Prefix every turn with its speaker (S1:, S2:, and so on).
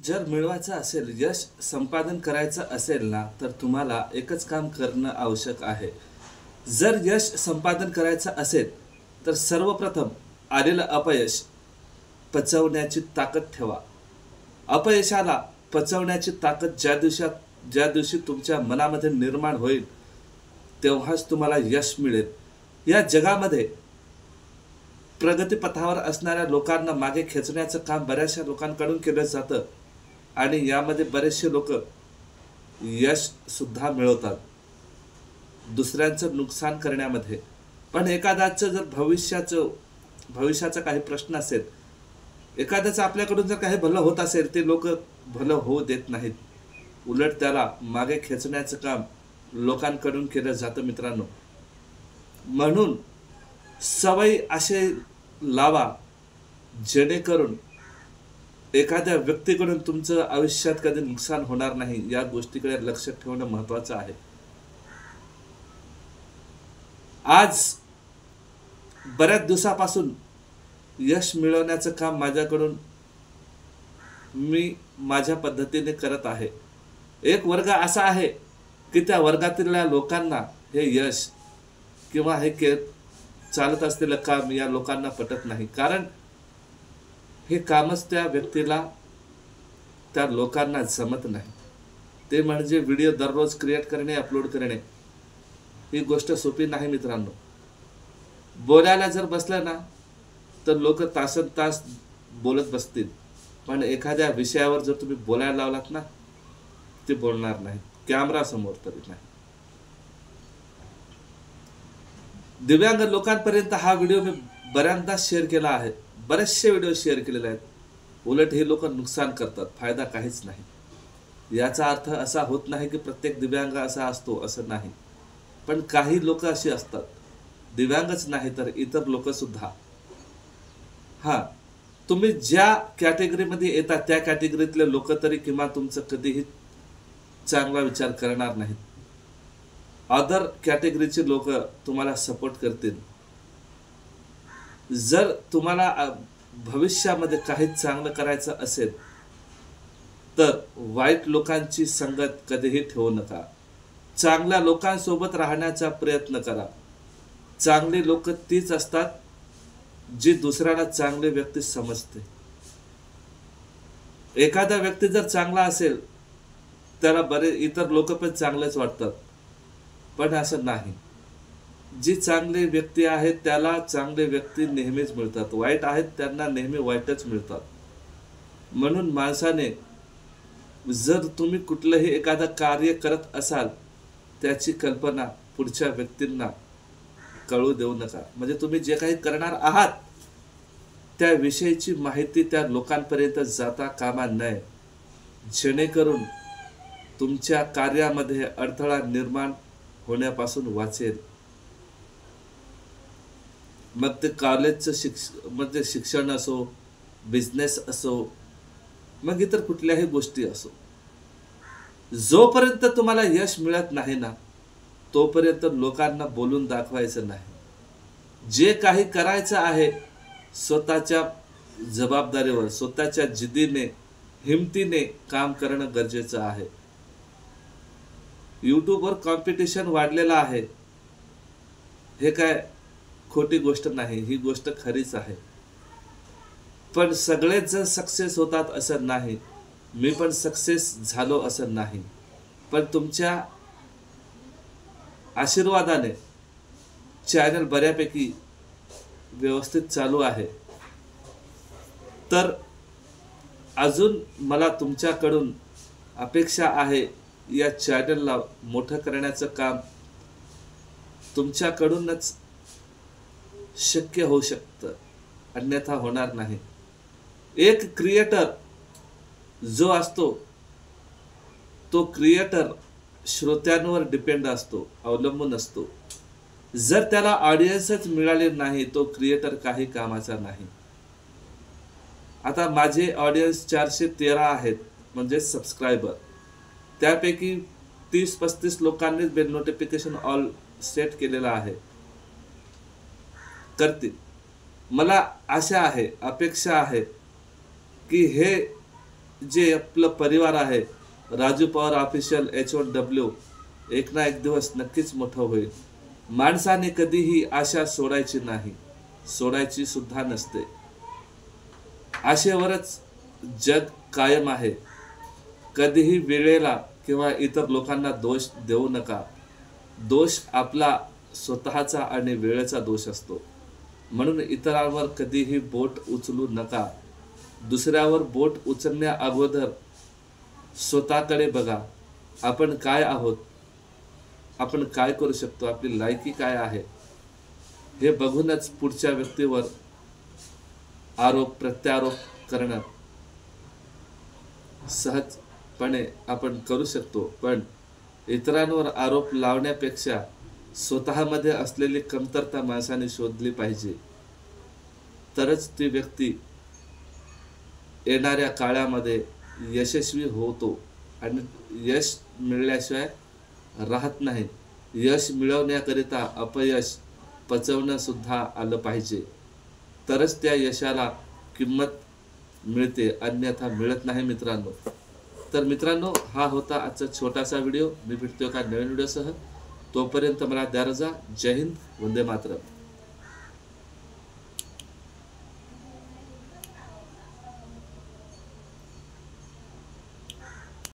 S1: जर मिळवायचं असेल, यश संपादन करायचं असेल ना, तर तुम्हाला एकच काम करणं आवश्यक आहे. जर यश संपादन करायचं असेल, तर सर्वप्रथम आलेलं अपयश पचवण्याची ताकद ठेवा. अपयशाला पचवण्याची ताकद ज्या दिवशी तुमच्या मनामध्ये निर्माण होईल, तेव्हाच तुम्हाला यश मिळेल. या जगामध्ये प्रगतीपथावर असणाऱ्या लोकांना मागे खेचण्याचं काम बऱ्याचशा लोकांकडून केलं जातं आणि यामध्ये बरेचसे लोक यश सुद्धा मिळवतात दुसऱ्यांचं नुकसान करण्यामध्ये. पण एखाद्याचं जर भविष्याचा काही प्रश्न असेल, एखाद्याचं आपल्याकडून जर काही भलं होत असेल, ते लोक भलं होऊ देत नाहीत. उलट त्याला मागे खेचण्याचं काम लोकांकडून केलं जातं मित्रांनो. म्हणून सवयी असे लावा जेणेकरून एखाद्या व्यक्तीकडून तुमचं आयुष्यात कधी नुकसान होणार नाही. या गोष्टीकडे लक्ष ठेवणं महत्त्वाचं आहे. आज बऱ्याच दिवसापासून यश मिळवण्याचं काम माझ्याकडून मी माझ्या पद्धतीने करत आहे. एक वर्ग असा आहे की त्या वर्गातल्या लोकांना हे यश किंवा हे चालत असलेलं काम या लोकांना पटत नाही. कारण हे कामच त्या व्यक्तीला, त्या लोकांना जमत नाही. ते म्हणजे व्हिडिओ दररोज क्रिएट करणे, अपलोड करणे. ही गोष्ट सोपी नाही मित्रांनो. बोलायला जर बसलं ना, तर लोक तासनतास बोलत बसतील. पण एखाद्या विषयावर जर तुम्ही बोलायला लावलात ना, ते बोलणार नाहीत, कॅमेरा समोर तरी नाही. दिव्यांग लोकांपर्यंत हा व्हिडिओ मी बऱ्याचदा शेअर केला आहे. बरेचसे व्हिडिओ शेअर केलेले आहेत. उलट हे लोक नुकसान करतात, फायदा काहीच नाही. याचा अर्थ असा होत नाही की प्रत्येक दिव्यांग असा असतो, असं नाही. पण काही लोक अशी असतात, दिव्यांगच नाही तर इतर लोक सुद्धा. तुम्ही ज्या कॅटेगरीमध्ये येतात त्या कॅटेगरीतले लोक तरी किंवा तुमचं कधीही चांगला विचार करणार नाहीत. अदर कॅटेगरीचे लोक तुम्हाला सपोर्ट करतील. जर तुम्हाला भविष्यामध्ये काही चांगलं करायचं असेल तर वाईट लोकांची संगत कधीही ठेवू नका. चांगल्या लोकांसोबत राहण्याचा प्रयत्न करा. चांगली लोक तीच असतात जी दुसऱ्याला चांगली व्यक्ती समजते. एखादा व्यक्ती जर चांगला असेल त्याला इतर लोक पण चांगलेच वाटतात. पण असं नाही. जी चांगली व्यक्ती आहे त्याला चांगले व्यक्ती नेहमीच मिळतात. वाईट आहेत त्यांना नेहमी वाईटच मिळतात. म्हणून माणसाने जर तुम्ही कुठलंही एखादं कार्य करत असाल, त्याची कल्पना पुढच्या व्यक्तींना कळू देऊ नका. म्हणजे तुम्ही जे काही करणार आहात त्याविषयीची माहिती त्या लोकांपर्यंत जाता कामा नये, जेणेकरून तुमच्या कार्यामध्ये अडथळा निर्माण होण्यापासून वाचेल. मग ते कॉलेजचं शिक्षण असो, बिझनेस असो, मग इतर कुठल्याही गोष्टी असो. जोपर्यंत तुम्हाला यश मिळत नाही ना, तोपर्यंत लोकांना बोलून दाखवायचं नाही. जे काही करायचं आहे स्वतःच्या जबाबदारीवर, स्वतःच्या जिद्दीने, हिमतीने काम करणं गरजेचं आहे. यूट्यूबवर कॉम्पिटिशन वाढलेलं आहे, हे काय खोटी गोष्ट नाही, ही गोष्ट खरीच आहे. पण सगळेच जण सक्सेस होतात असं नाही. मी पण सक्सेस झालो असं नाही. पण तुमच्या आशीर्वादाने चॅनल बऱ्यापैकी व्यवस्थित चालू आहे. तर अजून मला तुमच्याकडून अपेक्षा आहे, या चॅनलला मोठं करण्याचं काम तुमच्याकडूनच शक्य होऊ शकतं, अन्यथा होणार नाही. एक क्रिएटर जो असतो तो क्रिएटर श्रोत्यांवर डिपेंड असतो, अवलंबून असतो. जर त्याला ऑडियन्सच मिळाले नाही, तो क्रिएटर काही कामाचा नाही. आता माझे ऑडियन्स 413 आहेत, म्हणजे सबस्क्रायबर. त्यापैकी 30-35 लोकांनीच बेल नोटिफिकेशन ऑल सेट केलेला आहे. करतील. मला आशा आहे, अपेक्षा आहे की हे जे आपलं परिवार आहे, राजू पवार ऑफिशियल H1W, एक ना एक दिवस नक्कीच मोठं होईल. माणसाने कधीही आशा सोडायची नाही, सोडायची सुद्धा नसते. आशेवरच जग कायम आहे. कधीही वेळेला किंवा इतर लोकांना दोष देऊ नका. दोष आपला स्वतःचा आणि वेळेचा दोष असतो. म्हणून इतरांवर कधीही बोट उचलू नका. दुसऱ्यावर बोट उचलण्या अगोदर स्वतःकडे बघा. आपण काय आहोत, आपण काय करू शकतो, आपली लायकी काय आहे, हे बघूनच पुढच्या व्यक्तीवर आरोप प्रत्यारोप करणं सहजपणे आपण करू शकतो. पण इतरांवर आरोप लावण्यापेक्षा स्वतःमध्ये असलेली कमतरता माणसाने शोधली पाहिजे. तरच ती व्यक्ती येणाऱ्या काळामध्ये यशस्वी होतो आणि यश मिळाल्याशिवाय राहत नाही. यश मिळवण्याकरिता अपयश पचवणं सुद्धा आलं पाहिजे. तरच त्या यशाला किंमत मिळते, अन्यथा मिळत नाही मित्रांनो. तर मित्रांनो, हा होता आजचा छोटासा व्हिडिओ. मी भेटतोय का नवीन व्हिडिओसह. तोपर्यंत मला द्या रजा. जय हिंद, वंदे मातरम.